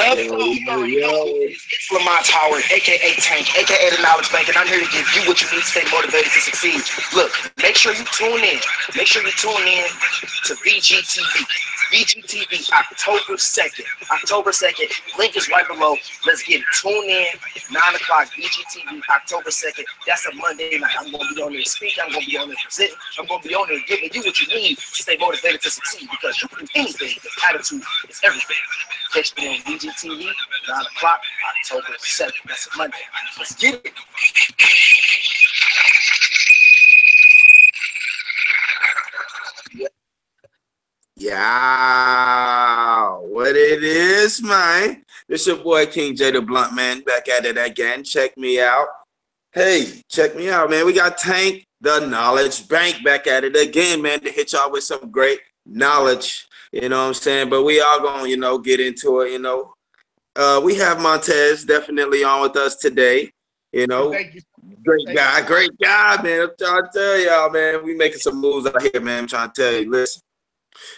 Let's go. You already know who it is. It's Lamont Howard, a.k.a. Tank, a.k.a. The Knowledge Bank, and I'm here to give you what you need to stay motivated to succeed. Look, make sure you tune in. Make sure you tune in to VGTV. VGTV, October 2nd. October 2nd. Link is right below. Let's get it. Tune in, 9 o'clock, VGTV, October 2nd. That's a Monday night. I'm going to be on there speaking. I'm going to be on there presenting. I'm going to be on there giving you what you need to stay motivated to succeed, because you can do anything. Attitude is everything. Catch me on VGTV, 9 o'clock, October 2nd. That's a Monday. Let's get it. Yeah, what it is, man. This your boy King J the Blunt Man back at it again. Check me out. Hey, check me out, man. We got Tank the Knowledge Bank back at it again, man, to hit y'all with some great knowledge. You know what I'm saying? But we all gonna, get into it, we have Montez definitely on with us today. Thank you. Great guy, man. I'm trying to tell y'all, man. We making some moves out here, man. I'm trying to tell you, listen.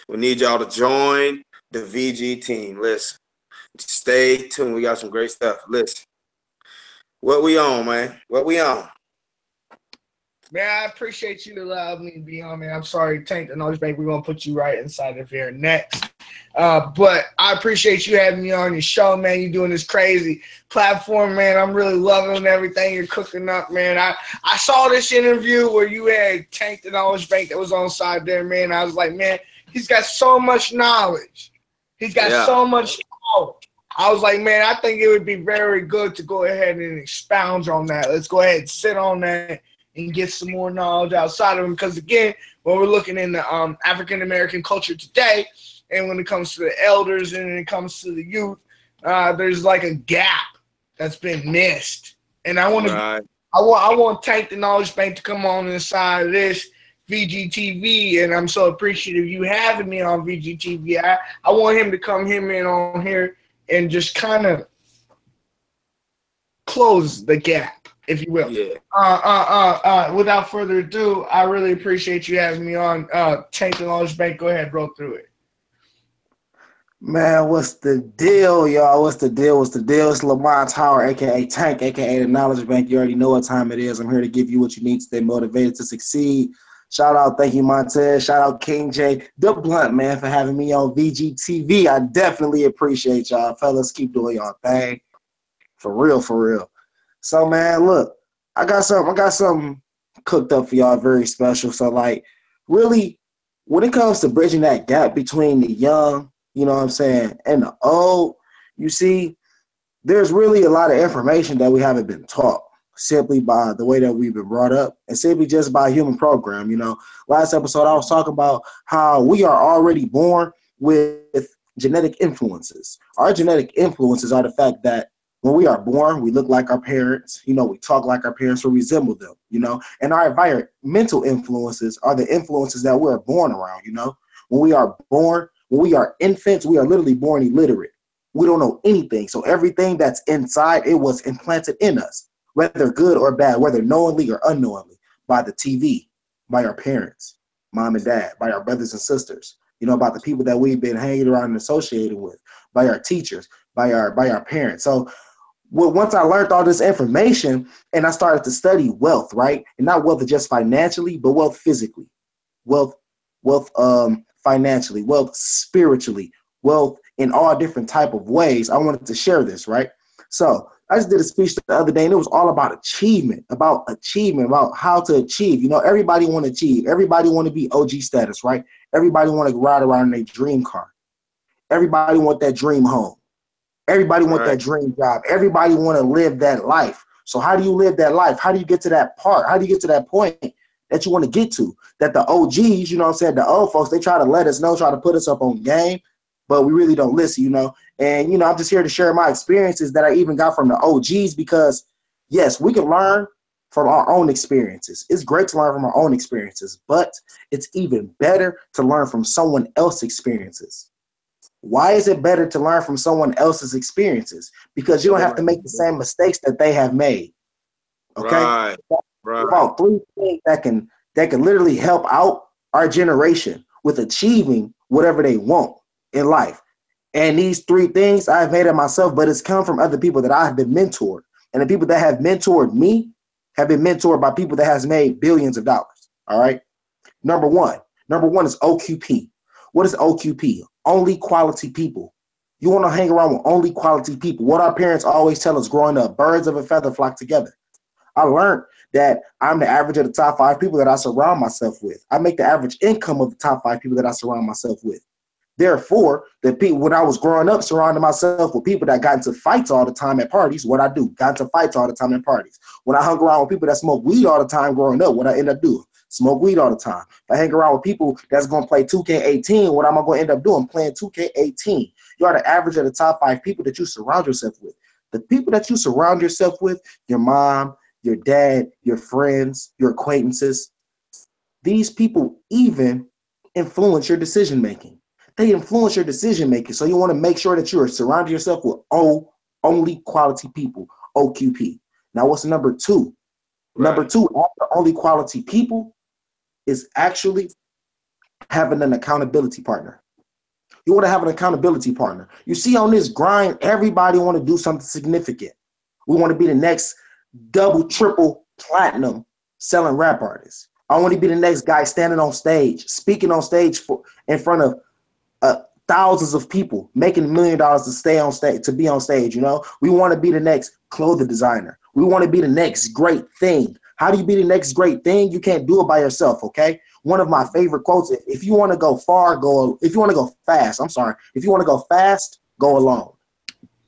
We need y'all to join the VG team. Listen, stay tuned. We got some great stuff. Listen, what we on, man? What we on? Man, I appreciate you allowing me to be on, man. I'm sorry, Tank the Knowledge Bank. We're going to put you right inside of here next. But I appreciate you having me on your show, man. You're doing this crazy platform, man. I'm really loving everything you're cooking up, man. I saw this interview where you had Tank the Knowledge Bank that was on side there, man. I was like, man, he's got so much knowledge. He's got so much knowledge. I was like, man, I think it would be very good to go ahead and expound on that. Let's go ahead and sit on that and get some more knowledge outside of him. Because, again, when we're looking in the African-American culture today, and when it comes to the elders and when it comes to the youth, there's like a gap that's been missed. And I want to, I want Tank the Knowledge Bank to come on inside of this VGTV, and I'm so appreciative you having me on VGTV. I want him to come in on here and just kind of close the gap, if you will. Yeah. Without further ado, I really appreciate you having me on. Tank the Knowledge Bank, go ahead, roll through it. Man, what's the deal, y'all? What's the deal? It's Lamont Howard, a.k.a. Tank, a.k.a. The Knowledge Bank. You already know what time it is. I'm here to give you what you need to stay motivated to succeed. Shout out, thank you, Montez. Shout out, King J, the Blunt Man, for having me on VGTV. I definitely appreciate y'all. Fellas, keep doing y'all thing. For real, for real. So, man, look, I got something cooked up for y'all very special. So, like, really, when it comes to bridging that gap between the young, you know what I'm saying, and the old, you see, there's really a lot of information that we haven't been taught simply by the way that we've been brought up and simply just by human program. Last episode I was talking about how we are already born with genetic influences. Our genetic influences are the fact that when we are born, we look like our parents, we talk like our parents, or resemble them, and our environmental influences are the influences that we're born around. When we are born, when we are infants, we are literally born illiterate. We don't know anything. So everything that's inside, it was implanted in us, whether good or bad, whether knowingly or unknowingly, by the TV, by our parents, mom and dad, by our brothers and sisters, about the people that we've been hanging around and associated with, by our teachers, by our parents. So once I learned all this information and I started to study wealth, right? And not wealth just financially, but wealth physically, wealth financially, wealth spiritually, wealth in all different type of ways. I wanted to share this, right? So I just did a speech the other day, and it was all about achievement, about how to achieve. Everybody want to achieve. Everybody want to be OG status, right? Everybody want to ride around in their dream car. Everybody want that dream home. Everybody want that dream job. Everybody want to live that life. So how do you live that life? How do you get to that part? How do you get to that point that you want to get to? That the OGs, the old folks, they try to let us know, try to put us up on game, but we really don't listen, And, I'm just here to share my experiences that I even got from the OGs, because, yes, we can learn from our own experiences. It's great to learn from our own experiences, but it's even better to learn from someone else's experiences. Why is it better to learn from someone else's experiences? Because you don't have to make the same mistakes that they have made. Okay? Right. About 3 things that can literally help out our generation with achieving whatever they want in life. And these three things I've made it myself, but it's come from other people that I have been mentored. And the people that have mentored me have been mentored by people that has made billions of dollars. All right. Number one is OQP. What is OQP? Only quality people. You want to hang around with only quality people. What our parents always tell us growing up, birds of a feather flock together. I learned that I'm the average of the top 5 people that I surround myself with. I make the average income of the top 5 people that I surround myself with. Therefore, when I was growing up, surrounding myself with people that got into fights all the time at parties, what I do? Got into fights all the time at parties. When I hung around with people that smoke weed all the time growing up, what I end up doing? Smoke weed all the time. If I hang around with people that's going to play 2K18, what am I going to end up doing? Playing 2K18. You are the average of the top 5 people that you surround yourself with. The people that you surround yourself with, your mom, your dad, your friends, your acquaintances, these people even influence your decision making. They influence your decision making. So you want to make sure that you are surrounding yourself with only quality people, OQP. Now, what's number 2? Right. Number 2, after only quality people, is actually having an accountability partner. You want to have an accountability partner. You see, on this grind, everybody want to do something significant. We want to be the next double, triple platinum selling rap artist. I want to be the next guy standing on stage, speaking on stage in front of thousands of people, making $1 million to stay on stage, to be on stage. You know, we want to be the next clothing designer. We want to be the next great thing. How do you be the next great thing? You can't do it by yourself. Okay. One of my favorite quotes: if you want to go far, if you want to go fast, if you want to go fast, go alone.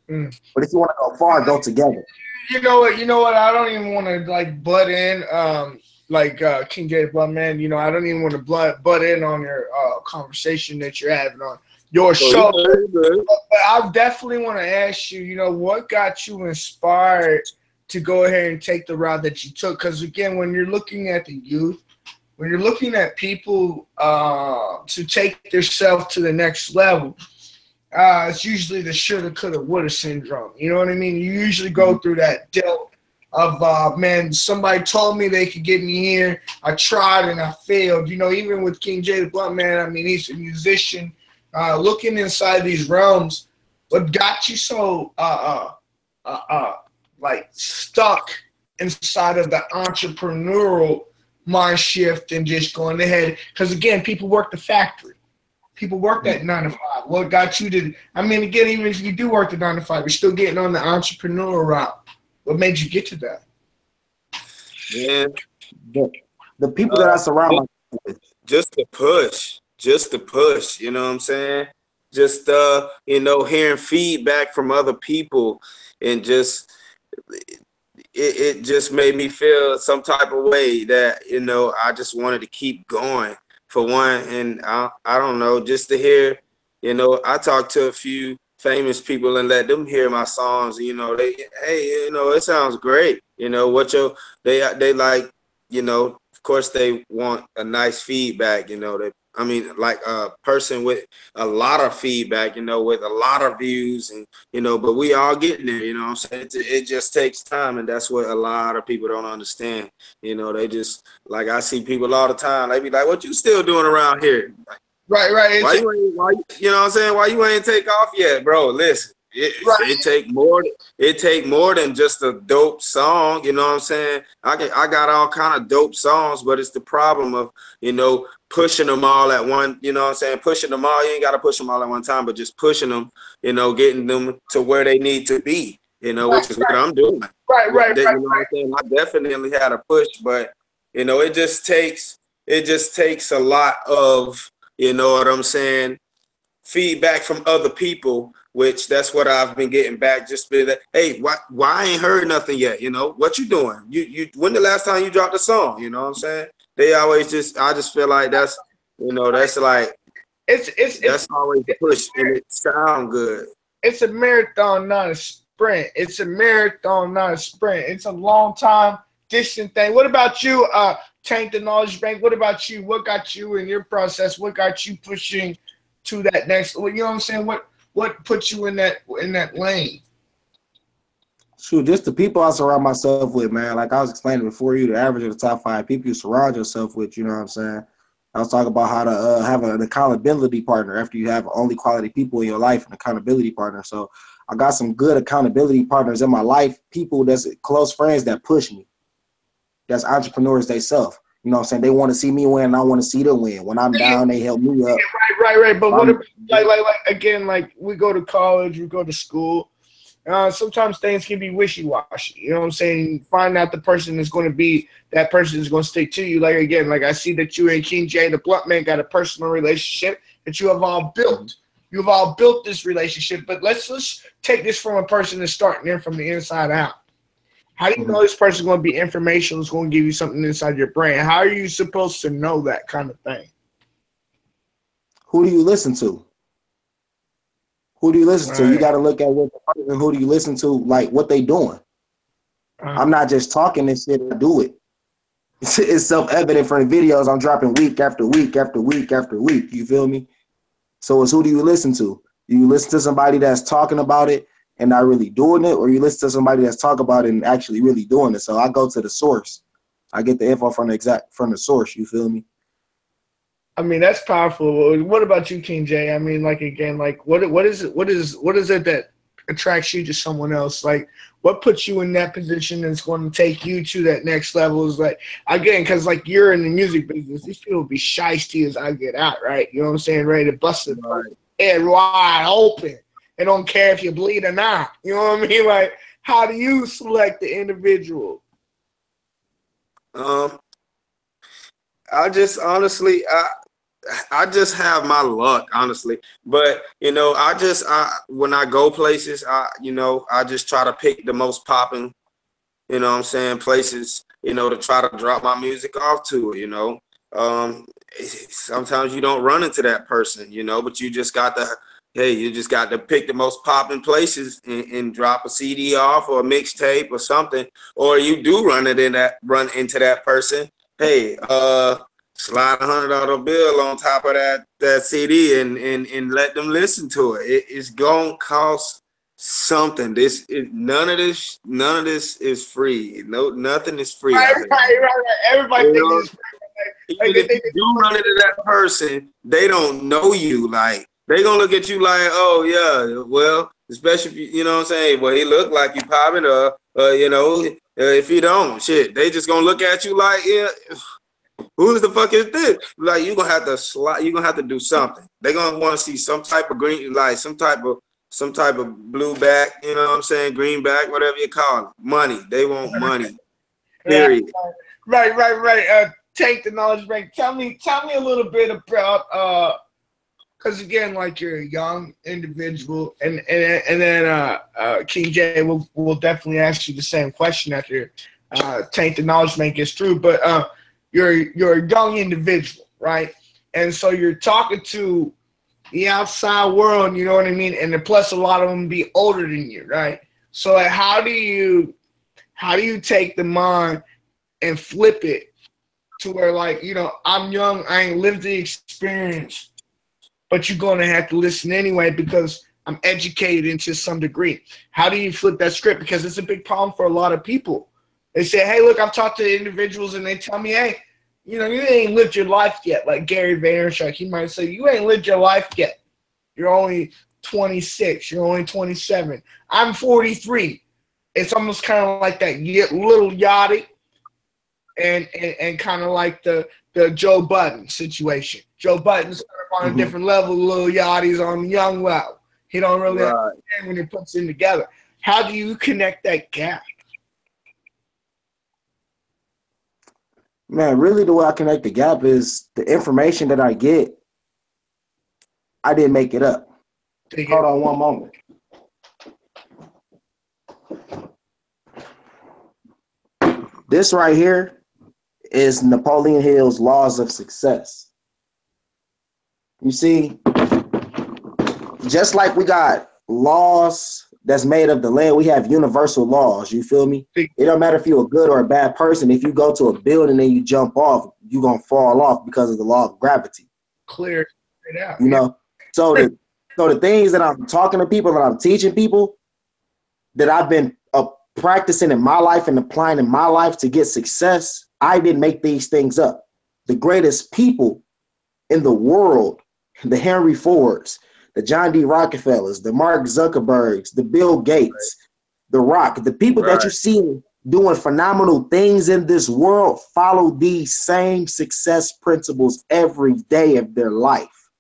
But if you want to go far, go together. You know what? I don't even want to like butt in, King J Blunt, man. You know, I don't even want to butt in on your conversation that you're having on your show. But I definitely want to ask you, you know, what got you inspired to go ahead and take the route that you took? Because again, when you're looking at the youth, when you're looking at people to take themselves to the next level, it's usually the shoulda, coulda, woulda syndrome. You know what I mean? You usually go through that dealt of, man, somebody told me they could get me here. I tried and I failed. You know, even with King J the Blunt, man, I mean, he's a musician. Looking inside these realms, what got you so like stuck inside of the entrepreneurial mind shift and just going ahead? Because again, people work the factory. People work that 9 to 5. What got you to, I mean, again, even if you do work the 9 to 5, you're still getting on the entrepreneurial route. What made you get to that? Yeah. The people that I surround myself with. Just to push, you know what I'm saying? Just, you know, hearing feedback from other people, and just, it just made me feel some type of way that, you know, I just wanted to keep going, for one. And I don't know, just to hear, you know, I talked to a few famous people and let them hear my songs. You know, hey, you know, it sounds great. You know, they like, you know, of course they want a nice feedback, you know, like a person with a lot of feedback, you know, with a lot of views, and, you know, but we all getting there, you know what I'm saying? It just takes time, and that's what a lot of people don't understand. You know, they just, like, I see people all the time, they be like, what you still doing around here? Like, Right. Why you know what I'm saying? Why you ain't take off yet, bro? Listen, it take more than just a dope song. You know what I'm saying? I got all kind of dope songs, but it's the problem of, you know, pushing them all at one. You know what I'm saying? Pushing them all. You ain't got to push them all at one time, but just pushing them. You know, getting them to where they need to be. You know, which is what I'm doing. Right. You know what I'm saying? I definitely had a push, but, you know, it just takes a lot of, you know what I'm saying, feedback from other people, which that's what I've been getting back. Just be that, hey, why I ain't heard nothing yet? You know, what you doing? You when the last time you dropped a song? You know what I'm saying? They always I just feel like that's, you know, that's like, that's always the push, and it sound good. It's a marathon, not a sprint. It's a marathon, not a sprint. It's a long time, distant thing. What about you, Tank the Knowledge Bank? What about you? What got you in your process? What got you pushing to that next? You know what I'm saying? What put you in that lane? Shoot, just the people I surround myself with, man. Like I was explaining before, you the average of the top 5 people you surround yourself with. You know what I'm saying? I was talking about how to have an accountability partner after you have only quality people in your life, an accountability partner. So I got some good accountability partners in my life, people that's close friends that push me. That's entrepreneurs themselves. You know what I'm saying? They want to see me win, and I want to see them win. When I'm down, they help me up. Right. But what about, like again, like we go to college, we go to school. Sometimes things can be wishy-washy. You know what I'm saying? Find out the person is going to be, that person is going to stick to you. Like, again, like I see that you and King J, the Blunt Man, got a personal relationship that you have all built. You've all built this relationship. But let's take this from a person that's starting in from the inside out. How do you know this person is going to be informational, is going to give you something inside your brain? How are you supposed to know that kind of thing? Who do you listen to? Who do you listen to? You got to look at what the person, who do you listen to, like what they doing. I'm not just talking this shit, I do it. It's self-evident from the videos I'm dropping week after week after week after week. You feel me? So it's who do you listen to? Do you listen to somebody that's talking about it and not really doing it, or you listen to somebody that's talking about it and actually really doing it? So I go to the source. I get the info from the source. You feel me? I mean, that's powerful. What about you, King J? I mean, like, again, like what is it that attracts you to someone else? Like, what puts you in that position that's going to take you to that next level? Is like, again, because like you're in the music business, these people be shiesty as I get out, right? You know what I'm saying? Ready to bust it head wide open. They don't care if you bleed or not. You know what I mean? Like, how do you select the individual? I just honestly, I just have my luck, honestly. But you know, when I go places, I just try to pick the most popping, you know what I'm saying, places, you know, to try to drop my music off to, you know. Sometimes you don't run into that person, you know, but you just got to pick the most popping places and drop a CD off or a mixtape or something. Or you do run into that person. Hey, slide $100 bill on top of that CD and let them listen to it. It's gonna cost something. None of this is free. No, nothing is free. Right. Everybody thinks it's free. Even if you do run into that person, they don't know you. Like, they gonna look at you like, oh yeah, well, especially if you know what I'm saying. Well, he look like you popping, you know, if you don't, shit, they just gonna look at you like, yeah, who the fuck is this? Like, you gonna have to slide. You gonna have to do something. They gonna want to see some type of green, like some type of blue back. You know what I'm saying? Greenback, whatever you call it. Money. They want money. Period. Right. Take the knowledge break. Tell me a little bit about because again, like, you're a young individual, and then King J will definitely ask you the same question after Tank the knowledge break gets through. But you're a young individual, right? And so you're talking to the outside world, you know what I mean? And then plus a lot of them be older than you, right? So like, how do you take the mind and flip it to where, like, you know, I'm young, I ain't lived the experience, but you're going to have to listen anyway because I'm educated to some degree. How do you flip that script? Because it's a big problem for a lot of people. They say, hey, look, I've talked to individuals and they tell me, hey, you know, you ain't lived your life yet. Like Gary Vaynerchuk, he might say, you ain't lived your life yet. You're only 26. You're only 27. I'm 43. It's almost kind of like that little Yachty and kind of like the Joe Budden situation. Joe Budden's on a different level. Lil Yachty's on the young level. He don't really understand when he puts it together. How do you connect that gap? Man, really the way I connect the gap is the information that I get, I didn't make it up. Hold on one moment. This right here is Napoleon Hill's Laws of Success. You see, just like we got laws that's made of the land, we have universal laws. You feel me? It don't matter if you're a good or a bad person. If you go to a building and you jump off, you're going to fall off because of the law of gravity. Clear it out. You know? So the things that I'm talking to people, that I'm teaching people, that I've been practicing in my life and applying in my life to get success, I didn't make these things up. The greatest people in the world, the Henry Fords, the John D. Rockefellers, the Mark Zuckerbergs, the Bill Gates, the Rock, the people that you see doing phenomenal things in this world follow these same success principles every day of their life.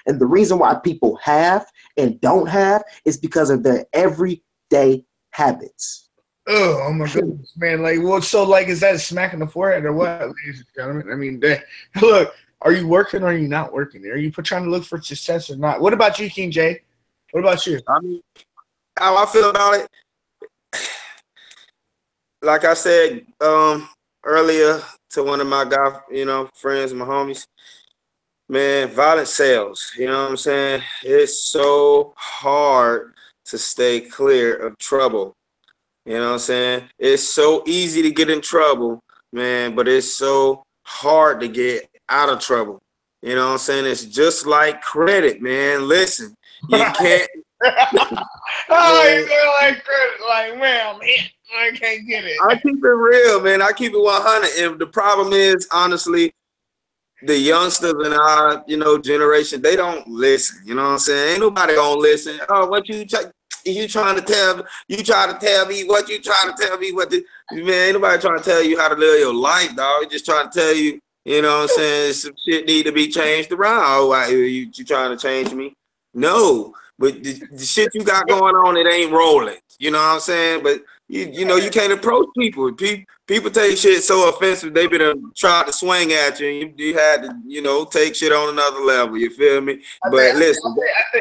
And the reason why people have and don't have is because of their everyday habits. Oh my goodness, man! Like, what? So, like, is that smacking the forehead or what, ladies and gentlemen? I mean, look, are you working or are you not working? Are you trying to look for success or not? What about you, King J? What about you? I mean, how I feel about it, like I said earlier to one of my friends, my homies, man, violence sells. You know what I'm saying? It's so hard to stay clear of trouble. You know what I'm saying? It's so easy to get in trouble, man, but it's so hard to get out of trouble. You know what I'm saying? It's just like credit, man. Listen, you can't. You feel like credit, like, man, I can't get it. I keep it real, man. I keep it 100. And the problem is, honestly, the youngsters in our, generation, they don't listen. You know what I'm saying? Ain't nobody gonna listen. Oh, what you trying to tell me? You trying to tell me what you trying to tell me? Man, ain't nobody trying to tell you how to live your life, dog. Just trying to tell you, you know what I'm saying? Some shit need to be changed around. Oh, why you trying to change me? No, but the shit you got going on, it ain't rolling. You know what I'm saying? But you can't approach people. People take shit so offensive. They been trying to swing at you. And you had to, take shit on another level. You feel me? Listen,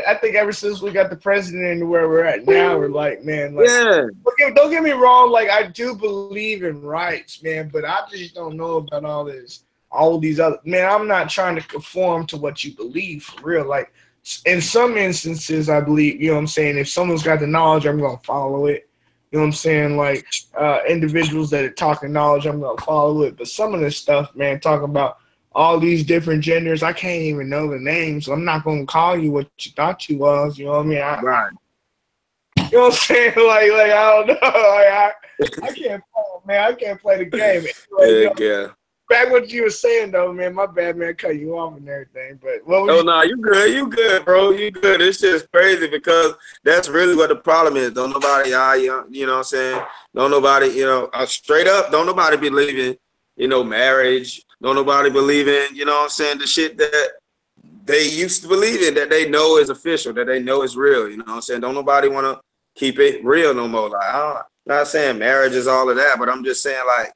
I think ever since we got the president and where we're at now, we're like, man, like, yeah. Don't get me wrong. Like, I do believe in rights, man, but I just don't know about all these other. Man, I'm not trying to conform to what you believe for real. Like, in some instances, I believe, you know what I'm saying, if someone's got the knowledge, I'm going to follow it. You know what I'm saying? Like, individuals that are talking knowledge, I'm going to follow it. But some of this stuff, man, talking about all these different genders, I can't even know the names. So I'm not going to call you what you thought you was. You know what I mean? Right. You know what I'm saying? Like I don't know. I can't play, man. I can't play the game. Anyway, yeah. Back what you were saying, though, man. My bad, man. Cut you off and everything. But what was you good. You good, bro. You good. It's just crazy because that's really what the problem is. Don't nobody, you know what I'm saying? Don't nobody, straight up, don't nobody believe in, marriage. Don't nobody believe in, you know what I'm saying, the shit that they used to believe in, that they know is official, that they know is real. You know what I'm saying? Don't nobody want to keep it real no more. Like, I'm not saying marriage is all of that, but I'm just saying, like,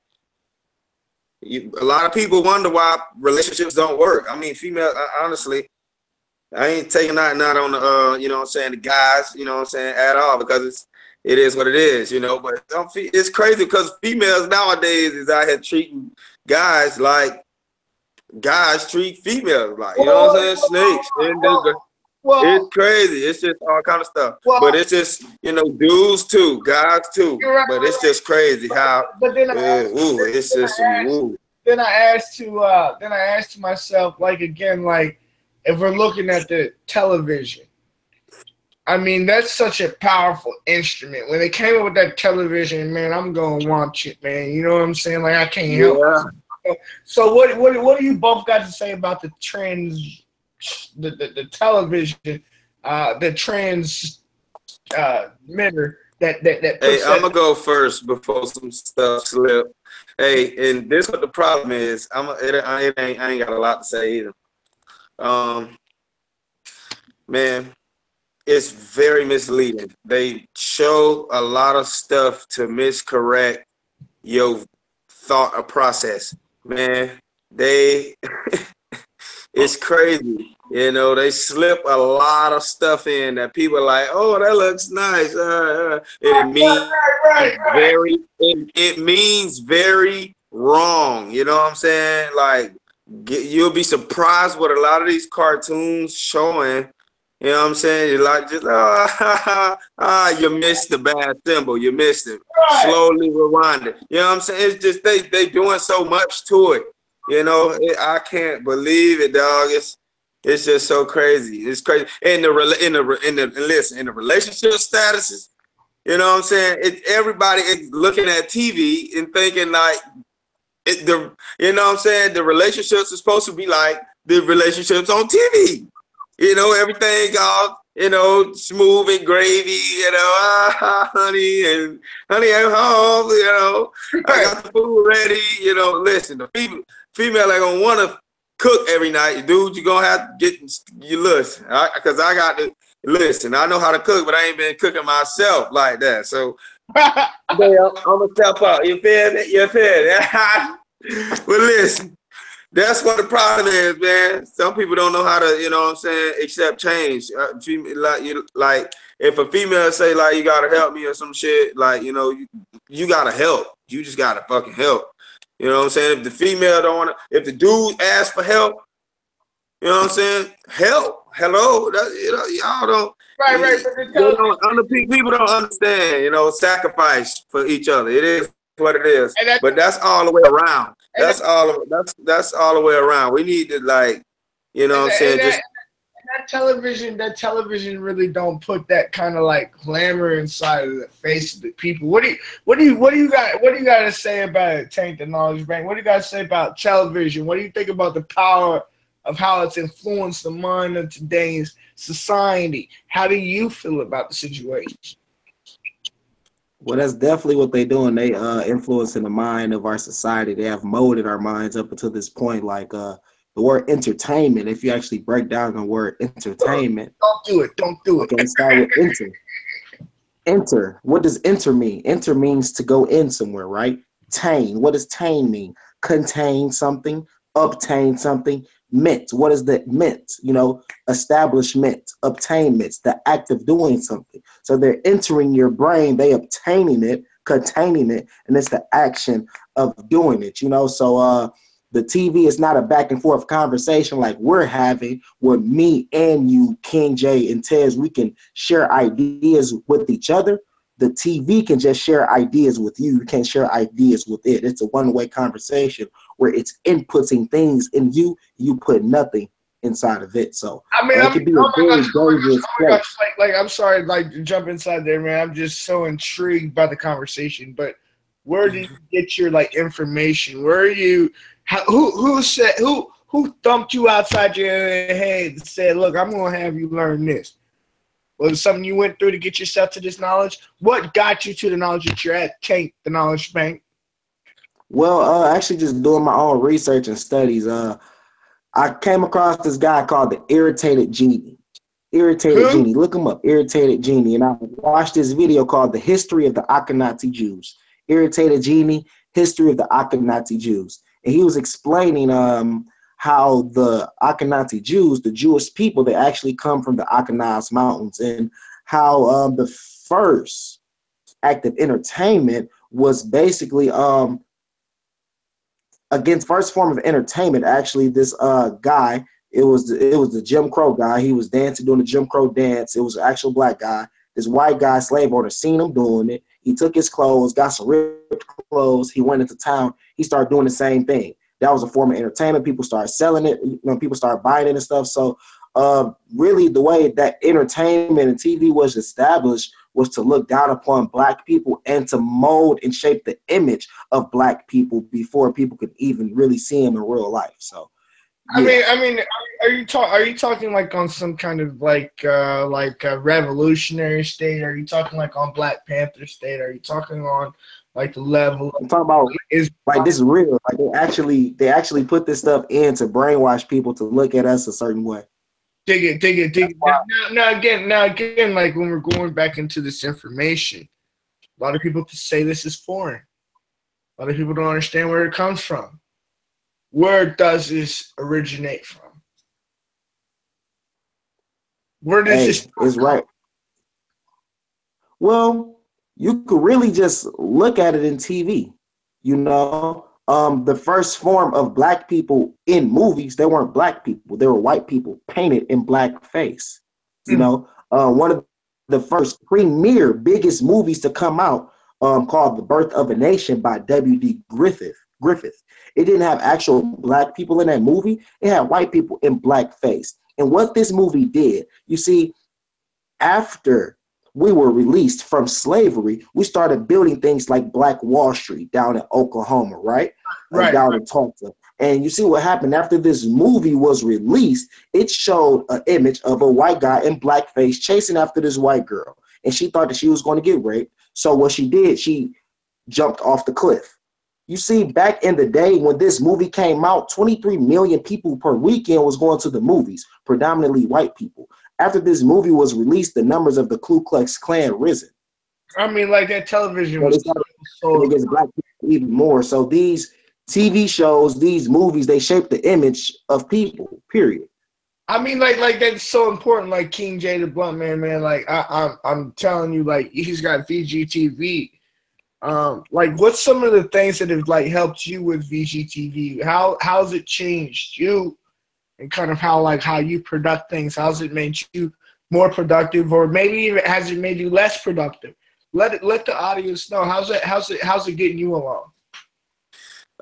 a lot of people wonder why relationships don't work. I mean, female, honestly, I ain't taking nothing out on the, you know what I'm saying, the guys, you know what I'm saying, at all, because it is what it is, but it's crazy because females nowadays is out here treating guys like guys treat females like, you know what I'm saying, snakes. It's crazy. It's just all kind of stuff. But it's just, dudes too, guys too. Right. But it's just crazy how. But then it's just ooh. Then I asked to myself, like, again, like, if we're looking at the television, I mean, that's such a powerful instrument. When they came up with that television, man, I'm gonna watch it, man. You know what I'm saying? Like, I can't help it. So what do you both got to say about the trends? The television, the transmitter that puts Hey, I'm gonna go first before some stuff slip. Hey, and this what the problem is. I ain't got a lot to say either. Man, it's very misleading. They show a lot of stuff to miscorrect your thought or process. Man, it's crazy. They slip a lot of stuff in that people are like, oh, that looks nice. It means very wrong. You know what I'm saying? Like, you'll be surprised what a lot of these cartoons showing. You know what I'm saying? You're like, just you missed the bad symbol. You missed it. Slowly rewind it. You know what I'm saying? It's just they doing so much to it. I can't believe it, dog. It's just so crazy. It's crazy. In the relationship statuses, you know what I'm saying? Everybody is looking at TV and thinking like, you know what I'm saying? The relationships are supposed to be like the relationships on TV. You know, everything all, you know, smooth and gravy, you know, honey, and honey, I'm home, you know, I got the food ready, you know. Listen, the female ain't gonna want to cook every night, dude. You gonna have to get you listen, because I got to listen. I know how to cook, but I ain't been cooking myself like that. So I'm gonna step up. You feel me? You feel me? But listen. That's what the problem is, man. Some people don't know how to, you know what I'm saying, accept change. Like if a female say, like, you gotta help me or some shit, like, you know, you gotta help. You just gotta fucking help. You know what I'm saying? If the female don't wanna, if the dude asks for help, you know what I'm saying? Help. Hello. You know, y'all don't. Right. People don't understand, you know, sacrifice for each other. It is what it is. But that's all the way around. That's all the way around. We need to, like, you know what I'm saying? That television really don't put that kind of like glamour inside of the face of the people. What do you got to say about it, Tank the Knowledge Bank? What do you got to say about television? What do you think about the power of how it's influenced the mind of today's society? How do you feel about the situation? Well, that's definitely what they're doing. They influencing the mind of our society. They have molded our minds up until this point. Like the word entertainment, if you actually break down the word entertainment. Don't do it. Okay, start with enter. Enter. What does enter mean? Enter means to go in somewhere, right? Tain. What does tain mean? Contain something, obtain something. Mint. What is the mint? You know, establishment, obtainment, the act of doing something. So they're entering your brain, they obtaining it, containing it, and it's the action of doing it, you know. So the TV is not a back and forth conversation like we're having where me and you, King J and Tez, we can share ideas with each other. The TV can just share ideas with you. You can't share ideas with it. It's a one-way conversation where it's inputting things in you. You put nothing inside of it. So I mean, it could be a very dangerous place. Like, I'm sorry, like, to jump inside there, man. I'm just so intrigued by the conversation. But where do you get your like information? Where are you? Who thumped you outside your head and said, "Look, I'm gonna have you learn this"? Was it something you went through to get yourself to this knowledge? What got you to the knowledge that you're at, Tank the Knowledge Bank? Well, actually just doing my own research and studies. I came across this guy called the Irritated Genie. Genie. Look him up, Irritated Genie. And I watched this video called The History of the Akhenaten Jews. Irritated Genie, History of the Akhenaten Jews. And he was explaining how the Akhenaten Jews, the Jewish people, they actually come from the Akhenaz Mountains, and how the first act of entertainment was basically against first form of entertainment. Actually, this guy, it was the Jim Crow guy. He was dancing, doing the Jim Crow dance. It was an actual black guy. This white guy, slave owner, seen him doing it. He took his clothes, got some ripped clothes. He went into town. He started doing the same thing. That was a form of entertainment. People started selling it. You know, people started buying it and stuff. So really the way that entertainment and TV was established was to look down upon black people and to mold and shape the image of black people before people could even really see them in real life. So, yeah. I mean, are you talking like on some kind of like a revolutionary state? Are you talking like on Black Panther state? Are you talking on like the level? I'm talking about like this is real. Like they actually put this stuff in to brainwash people to look at us a certain way. Dig it. Now again, like when we're going back into this information, a lot of people say this is foreign. A lot of people don't understand where it comes from. Where does this originate from? Where does this is right. Well, you could really just look at it in TV. You know, the first form of black people in movies, they weren't black people. They were white people painted in blackface. You know, one of the first premier biggest movies to come out called The Birth of a Nation by W.D. Griffith. It didn't have actual black people in that movie. It had white people in blackface. And what this movie did, you see, after we were released from slavery, we started building things like Black Wall Street down in Oklahoma, right? Down in Tulsa. And you see what happened after this movie was released. It showed an image of a white guy in blackface chasing after this white girl. And she thought that she was going to get raped. So what she did, she jumped off the cliff. You see, back in the day when this movie came out, 23 million people per weekend was going to the movies, predominantly white people. After this movie was released, the numbers of the Ku Klux Klan risen. I mean, like that television So they was started so against black people even more. So these TV shows, these movies, they shape the image of people, period. I mean, like that's so important. Like King J the Blunt man. Like I'm telling you, like he's got VGTV. Like what's some of the things that have like helped you with VGTV? How's it changed you, and kind of how you product things? How's it made you more productive, or maybe even has it made you less productive? Let the audience know. How's it getting you along?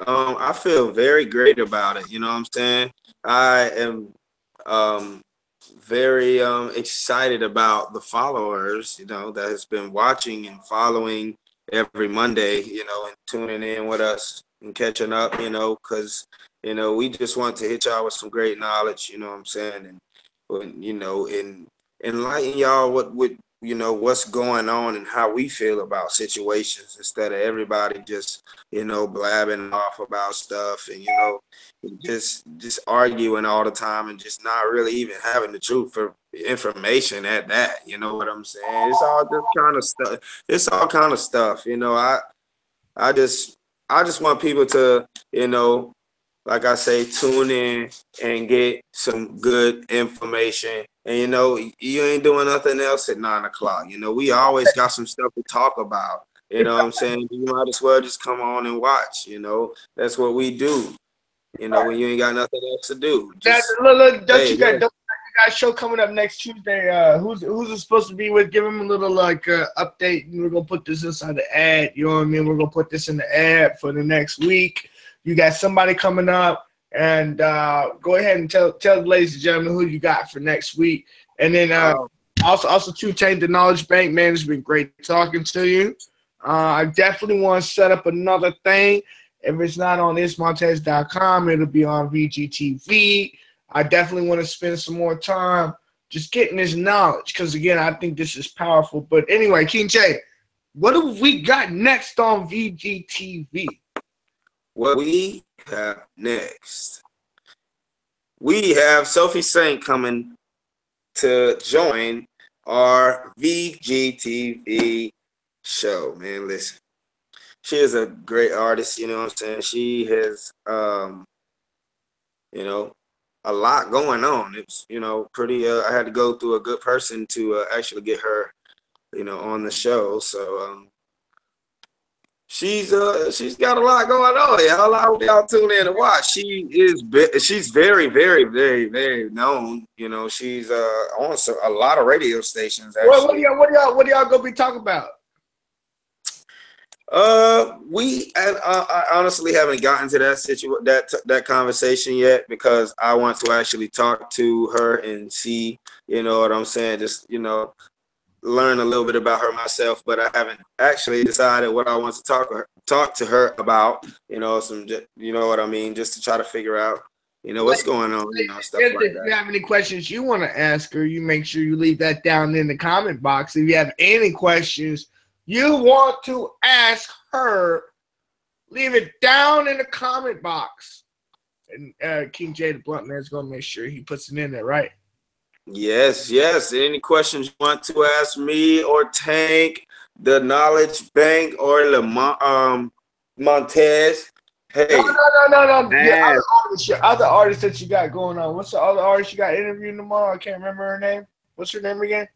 I feel very great about it. You know what I'm saying? I am very excited about the followers, that has been watching and following every Monday, and tuning in with us and catching up, because, we just want to hit y'all with some great knowledge, you know what I'm saying? And enlighten y'all what's going on and how we feel about situations instead of everybody just, blabbing off about stuff and, just arguing all the time and just not really even having the truth for information at that. You know what I'm saying? It's all this kind of stuff. It's all kind of stuff. I just want people to, like I say, tune in and get some good information. And you ain't doing nothing else at 9 o'clock. We always got some stuff to talk about. You know what I'm saying? You might as well just come on and watch. That's what we do. When you ain't got nothing else to do. Just, look, don't you got a show coming up next Tuesday? Who's it supposed to be with? Give them a little update. We're gonna put this inside the ad. You know what I mean? We're gonna put this in the ad for the next week. You got somebody coming up, and go ahead and tell the ladies and gentlemen who you got for next week. And then also too, Tank the Knowledge Bank, man, it's been great talking to you. I definitely want to set up another thing. If it's not on itsmontez.com, it'll be on VGTV. I definitely want to spend some more time just getting this knowledge because, again, I think this is powerful. But anyway, King J, what have we got next on VGTV? What we have next? We have Sophie Saint coming to join our VGTV show. Man, listen. She is a great artist, you know what I'm saying? She has, a lot going on. It's, pretty, I had to go through a good person to actually get her, on the show. So she's got a lot going on. Y'all, I hope y'all tune in and watch. She's very, very, very, very known. She's on a lot of radio stations. Actually. What do y'all gonna be talking about? I honestly haven't gotten to that conversation yet because I want to actually talk to her and see, what I'm saying, just, learn a little bit about her myself, but I haven't actually decided what I want to talk to her about, some, what I mean, just to try to figure out, what's going on, stuff like that. If you have any questions you want to ask her, you make sure you leave that down in the comment box. If you have any questions you want to ask her, leave it down in the comment box. And King J the Blunt Man is going to make sure he puts it in there, right? Yes. Any questions you want to ask me or Tank, the Knowledge Bank, or Montez? Hey. No. Your other artist that you got going on. What's the other artist you got interviewing tomorrow? I can't remember her name. What's her name again?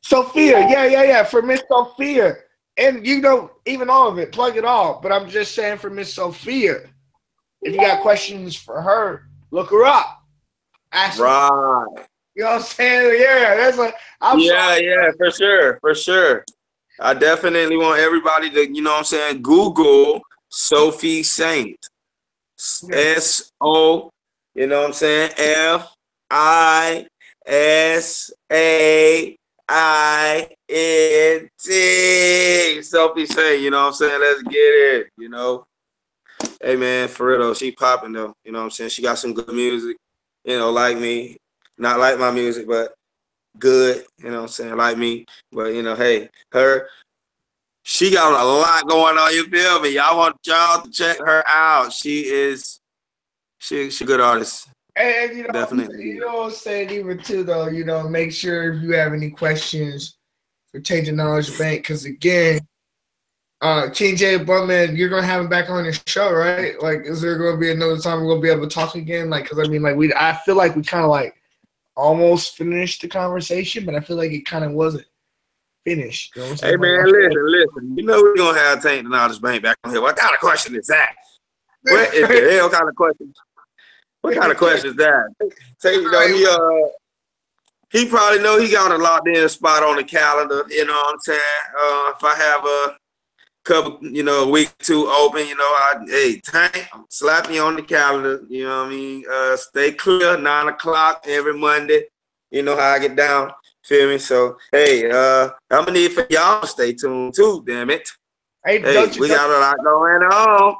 Sophia, yeah, for Miss Sophia. And even all of it, plug it all. But I'm just saying for Miss Sophia, if you got questions for her, look her up. Ask her. Right. You know what I'm saying? Yeah, for sure. I definitely want everybody to, Google Sophie Saint. S-O, FISAINT. Sophie Saint, let's get it, Hey man, for real though, she popping though. You know what I'm saying? She got some good music. You know, like me, not like my music, but good. You know what I'm saying? Like me, but you know, hey, she got a lot going on. You feel me? Y'all want y'all to check her out. She a good artist. And Definitely. you know what I'm saying, even too though, make sure if you have any questions for Change the Knowledge Bank, because again, King J Buttman, you're gonna have him back on your show, right? Like, is there gonna be another time we're gonna be able to talk again? Like, because I mean, like I feel like we kind of like almost finished the conversation, but I feel like it kind of wasn't finished. You know what I'm Hey saying? man, listen. You know we're gonna have Tank the Knowledge Bank back on here. What kind of question is that? What is the hell kind of question? What kind of question is that? Tank, he probably know he got a locked in spot on the calendar. You know what I'm saying? If I have a couple, a week or two open, hey, Tank, slap me on the calendar. You know what I mean? Stay clear, 9 o'clock every Monday. You know how I get down. Feel me? So, hey, I'm gonna need for y'all to stay tuned too. Damn it! Hey, we got a lot going on.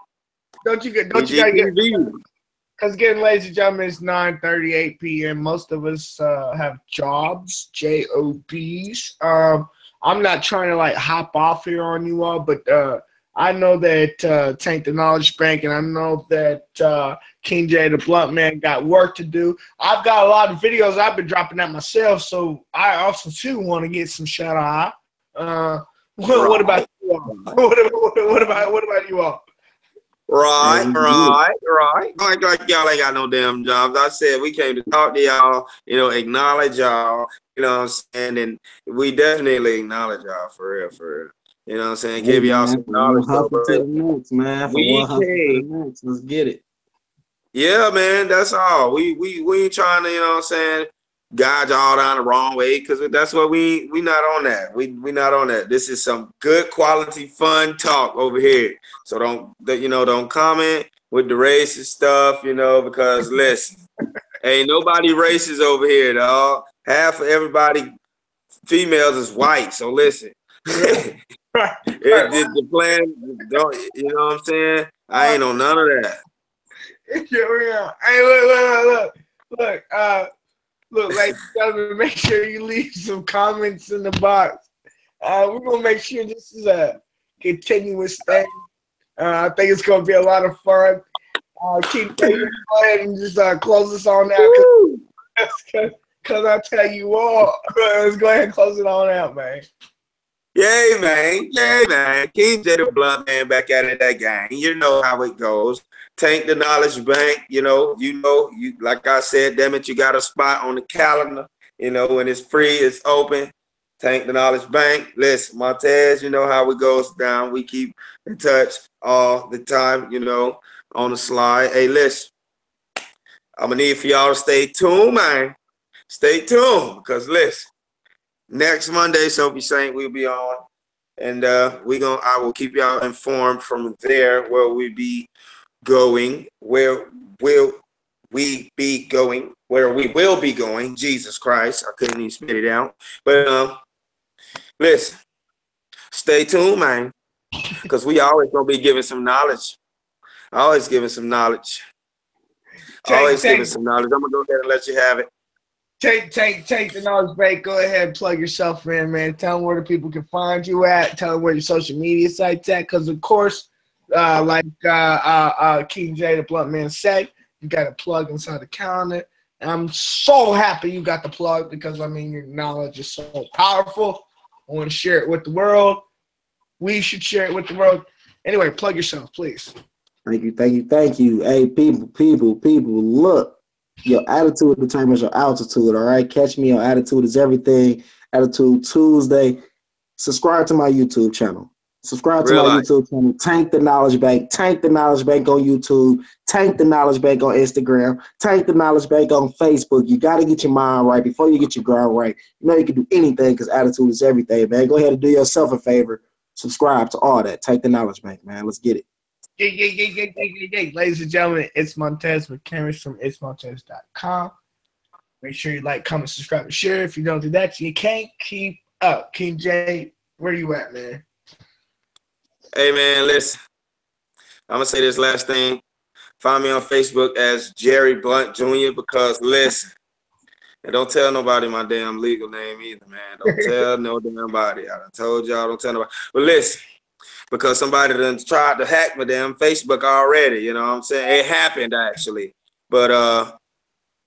Don't you gotta get? Because again, ladies and gentlemen, it's 9:38 p.m. Most of us have jobs, jobs. I'm not trying to like hop off here on you all, but I know that Tank the Knowledge Bank, and I know that King J the Blunt Man got work to do. I've got a lot of videos I've been dropping out myself, so I also too want to get some shout out. What about you all? What about you all? Right. Like y'all ain't got no damn jobs. I said we came to talk to y'all, acknowledge y'all, you know what I'm saying? And we definitely acknowledge y'all for real. You know what I'm saying? Give y'all some knowledge. From one hustle to the next, man. From one hustle to the next. Let's get it. Yeah, man, that's all. We ain't trying to, you know what I'm saying, guide y'all down the wrong way, because that's what we not on that. We not on that. This is some good quality fun talk over here. So don't comment with the racist stuff, because listen, ain't nobody racist over here, dog. Half of everybody females is white. So listen. The plan, don't, you know what I'm saying? I ain't on none of that. Yeah. Hey, look, like, make sure you leave some comments in the box. We're gonna make sure this is a continuous thing. I think it's gonna be a lot of fun. Keep go ahead and just close this on out, because I tell you all, let's go ahead and close it on out, man. Yay, man. King J the Blunt Man back at it again. You know how it goes. Tank the Knowledge Bank, you like I said, damn it, you got a spot on the calendar. When it's free, it's open. Tank the Knowledge Bank. Listen, Montez, you know how it goes down. We keep in touch all the time, on the slide. Hey, listen, I'm going to need for y'all to stay tuned, man. Stay tuned, because listen, next Monday, Sophie Saint, we'll be on. And I will keep y'all informed from there where we be going, where will we be going, Jesus Christ, I couldn't even spit it out. But listen, stay tuned, man, because we always gonna be giving some knowledge. Always giving some knowledge. Giving some knowledge. I'm gonna go ahead and let you have it. Take the knowledge break. Go ahead and plug yourself in, man. Tell them where the people can find you at. Tell them where your social media site's at, because of course, like King J the Blunt Man said, you got a plug inside the calendar. And I'm so happy you got the plug, because I mean, your knowledge is so powerful. I want to share it with the world. We should share it with the world. Anyway, plug yourself, please. Thank you. Hey, people, look. Your attitude determines your altitude, all right? Catch me on Attitude is Everything, Attitude Tuesday. Subscribe to my YouTube channel. YouTube channel. Tank the Knowledge Bank. Tank the Knowledge Bank on YouTube. Tank the Knowledge Bank on Instagram. Tank the Knowledge Bank on Facebook. You got to get your mind right before you get your ground right. You can do anything, because attitude is everything, man. Go ahead and do yourself a favor. Subscribe to all that. Tank the Knowledge Bank, man. Let's get it. Yeah. Ladies and gentlemen, it's Montez with cameras from itsmontez.com. Make sure you like, comment, subscribe, and share. If you don't do that, you can't keep up. King J, where you at, man? Hey, man, listen. I'm gonna say this last thing. Find me on Facebook as Jerry Blunt Jr. because listen, and don't tell nobody my damn legal name either, man. Don't tell no damn body. I done told y'all, don't tell nobody. But listen, because somebody done tried to hack my damn Facebook already. You know what I'm saying? It happened actually. But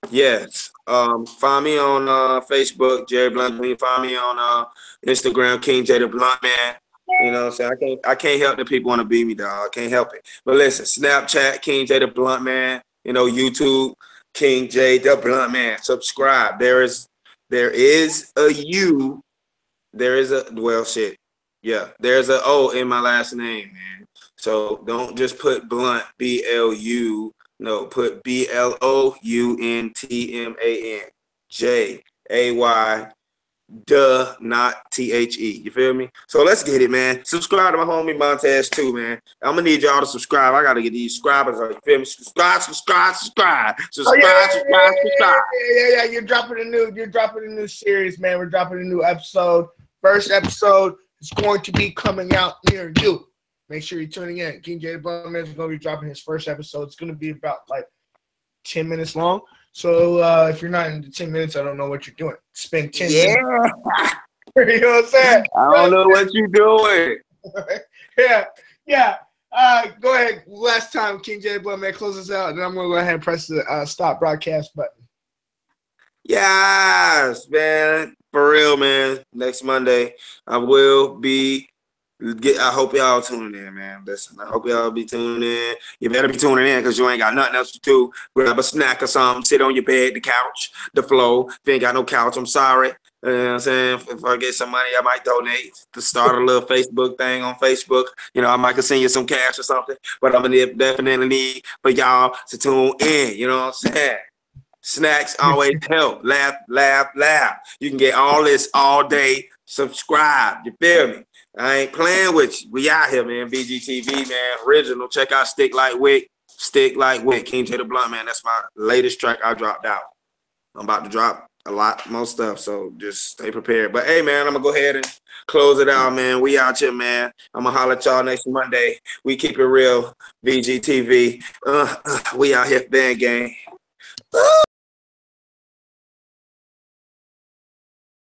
yes. Find me on Facebook, Jerry Blunt Jr. Find me on Instagram, King J the Blunt Man. You know what I'm saying? I can't help that people want to beat me, dog. I can't help it. But listen, Snapchat, King J the Blunt Man. You know, YouTube, King J the Blunt Man. Subscribe. There is a U. There is a well shit. Yeah, there's a O in my last name, man. So don't just put Blunt, BLU. No, put BLOUNTMANJAY. Duh, not THE. You feel me? So let's get it, man. Subscribe to my homie Montez too, man. I'm gonna need y'all to subscribe. I gotta get these subscribers. You feel me? Subscribe. Yeah. You're dropping a new series, man. We're dropping a new episode. First episode is going to be coming out near you. Make sure you're tuning in. King J Blunt Man is gonna be dropping his first episode. It's gonna be about like 10 minutes long. So if you're not in the 10 minutes, I don't know what you're doing. Spend 10 minutes. You know what I'm saying? I don't know what you're doing. Yeah. Go ahead. Last time, King J Blunt Man, close us out, and I'm gonna go ahead and press the stop broadcast button. Yes, man. For real, man. Next Monday, I will be. I hope y'all tuning in, man. Listen, I hope y'all be tuning in. You better be tuning in because you ain't got nothing else to do. Grab a snack or something, sit on your bed, the couch, the floor. If you ain't got no couch, I'm sorry. You know what I'm saying? If I get some money, I might donate to start a little Facebook thing on Facebook. You know, I might send you some cash or something. But I'm going to definitely need for y'all to tune in. You know what I'm saying? Snacks always help. Laugh. You can get all this all day. Subscribe. You feel me? I ain't playing with you. We out here, man. VGTV, man. Original. Check out Stick Like Wick. King J the Blunt, man. That's my latest track I dropped out. I'm about to drop a lot more stuff, so just stay prepared. But hey, man, I'm gonna go ahead and close it out, man. We out here, man. I'm gonna holler at y'all next Monday. We keep it real. VGTV. We out here, band gang.